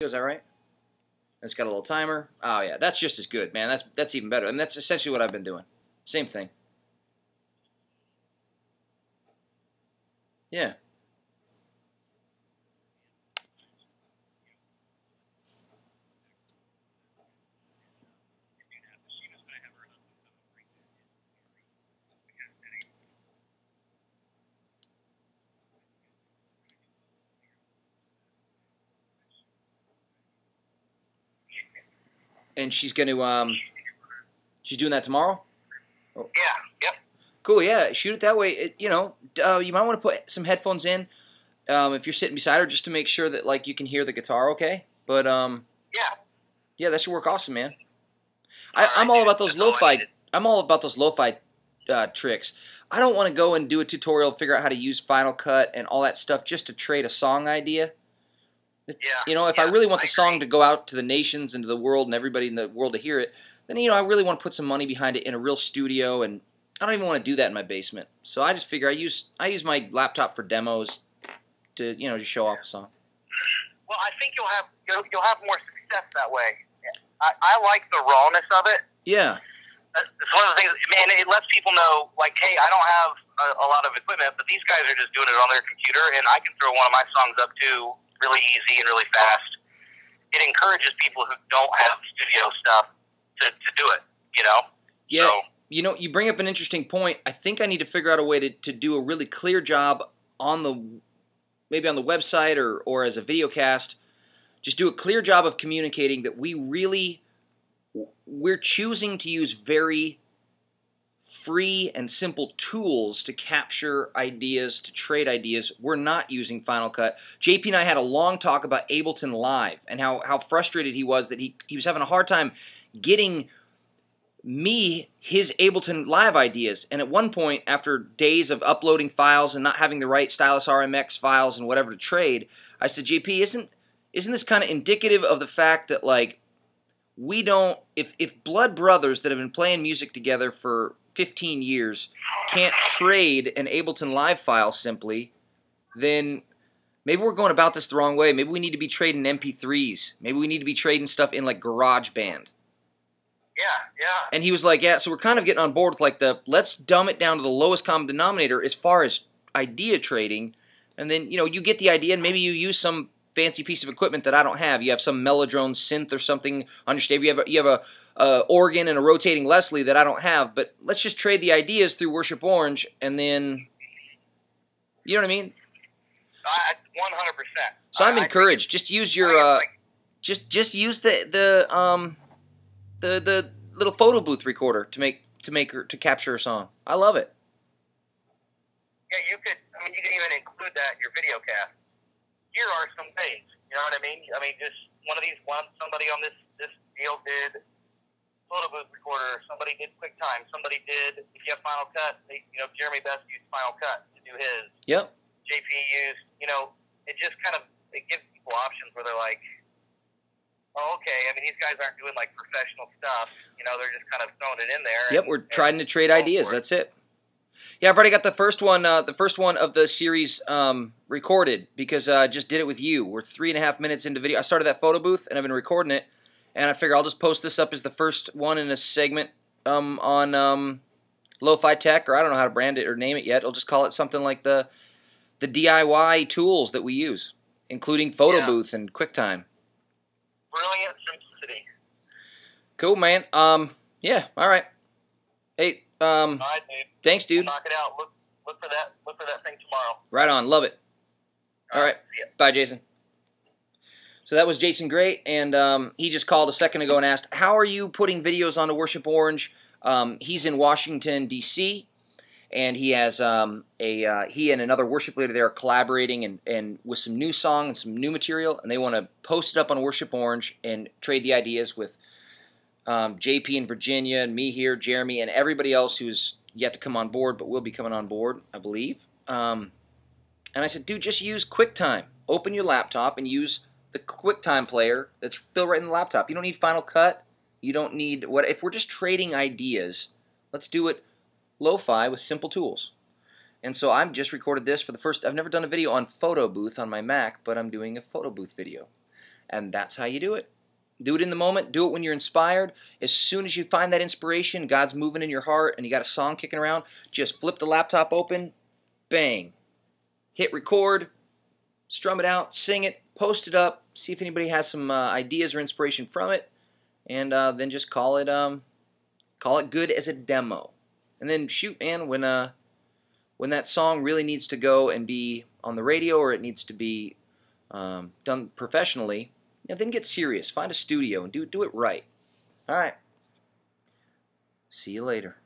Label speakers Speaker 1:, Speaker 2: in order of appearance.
Speaker 1: Is that right? It's got a little timer. Oh yeah, that's just as good, man. That's even better. And that's essentially what I've been doing. Same thing. Yeah. And she's doing that tomorrow? Oh.
Speaker 2: Yeah, yep.
Speaker 1: Cool, yeah. Shoot it that way. You might want to put some headphones in if you're sitting beside her, just to make sure that like you can hear the guitar okay. But yeah, that should work awesome, man. I'm all about those lo-fi. I'm all about those lo-fi tricks. I don't want to go and do a tutorial, figure out how to use Final Cut and all that stuff just to trade a song idea.
Speaker 2: Yeah.
Speaker 1: If I really want the song to go out to the nations and to the world and everybody in the world to hear it, then I really want to put some money behind it in a real studio, and I don't even want to do that in my basement. So I just figure I use my laptop for demos to just show off a song.
Speaker 2: Well, I think you'll have more success that way. I like the rawness of it.
Speaker 1: Yeah.
Speaker 2: It's one of the things, man. It lets people know, like, hey, I don't have a lot of equipment, but these guys are just doing it on their computer, and I can throw one of my songs up too, really easy and really fast. It encourages people who don't have studio stuff to do it,
Speaker 1: Yeah.
Speaker 2: So,
Speaker 1: you bring up an interesting point. I think I need to figure out a way to do a really clear job maybe on the website or as a video cast. Just do a clear job of communicating that we're choosing to use very free and simple tools to capture ideas, to trade ideas. We're not using Final Cut. JP and I had a long talk about Ableton Live and how frustrated he was that he was having a hard time getting me his Ableton Live ideas. And at one point, after days of uploading files and not having the right Stylus RMX files and whatever to trade, I said, JP, isn't this kind of indicative of the fact that, like, we don't, if blood brothers that have been playing music together for 15 years can't trade an Ableton Live file simply, then maybe we're going about this the wrong way. Maybe we need to be trading MP3s. Maybe we need to be trading stuff in like GarageBand.
Speaker 2: yeah.
Speaker 1: And he was like, yeah, so we're kind of getting on board with like let's dumb it down to the lowest common denominator as far as idea trading. And then, you get the idea and maybe you use some fancy piece of equipment that I don't have. You have some Mellodrone synth or something on your stage. You have a organ and a rotating Leslie that I don't have. But let's just trade the ideas through Worship Orange, and then, you know what I mean?
Speaker 2: 100%.
Speaker 1: So I'm encouraged. Just use your just use the little photo booth recorder to capture a song. I love it.
Speaker 2: Yeah, you could even include that in your video cast. Here are some things, you know what I mean? Just somebody on this deal did photo booth recorder, somebody did QuickTime, somebody did, if you have Final Cut, Jeremy Best used Final Cut to do his.
Speaker 1: Yep.
Speaker 2: JP used, it just it gives people options where they're like, oh, okay, these guys aren't doing like professional stuff, they're just kind of throwing it in there.
Speaker 1: Yep, we're trying to trade ideas, that's it. Yeah, I've already got the first one of the series recorded because I just did it with you. We're 3.5 minutes into video. I started that photo booth and I've been recording it, and I figure I'll just post this up as the first one in a segment on Lo-Fi Tech, or I don't know how to brand it or name it yet. I'll just call it something like the DIY tools that we use, including photo booth and QuickTime.
Speaker 2: Brilliant simplicity.
Speaker 1: Cool, man. Yeah, all right. Hey,
Speaker 2: all right, dude.
Speaker 1: Thanks, dude.
Speaker 2: We'll knock it out. Look for that thing tomorrow.
Speaker 1: Right on. Love it. All right. Bye, Jason. So that was Jason Gray, and he just called a second ago and asked, how are you putting videos onto Worship Orange? He's in Washington, D.C., and he has he and another worship leader there are collaborating and with some new song and some new material, and they want to post it up on Worship Orange and trade the ideas with JP in Virginia and me here, Jeremy, and everybody else who's yet to come on board, but will be coming on board, I believe. And I said, dude, just use QuickTime. Open your laptop and use the QuickTime player that's built right in the laptop. You don't need Final Cut. You don't need if we're just trading ideas, let's do it lo-fi with simple tools. And so I've just recorded this for the first. I've never done a video on photo booth on my Mac, but I'm doing a photo booth video. And that's how you do it. Do it in the moment. Do it when you're inspired. As soon as you find that inspiration, God's moving in your heart, and you got a song kicking around, just flip the laptop open, bang, hit record, strum it out, sing it, post it up, see if anybody has some ideas or inspiration from it, and then just call it good as a demo. And then shoot, man, when that song really needs to go and be on the radio, or it needs to be done professionally, then get serious. Find a studio and do it right. All right. See you later.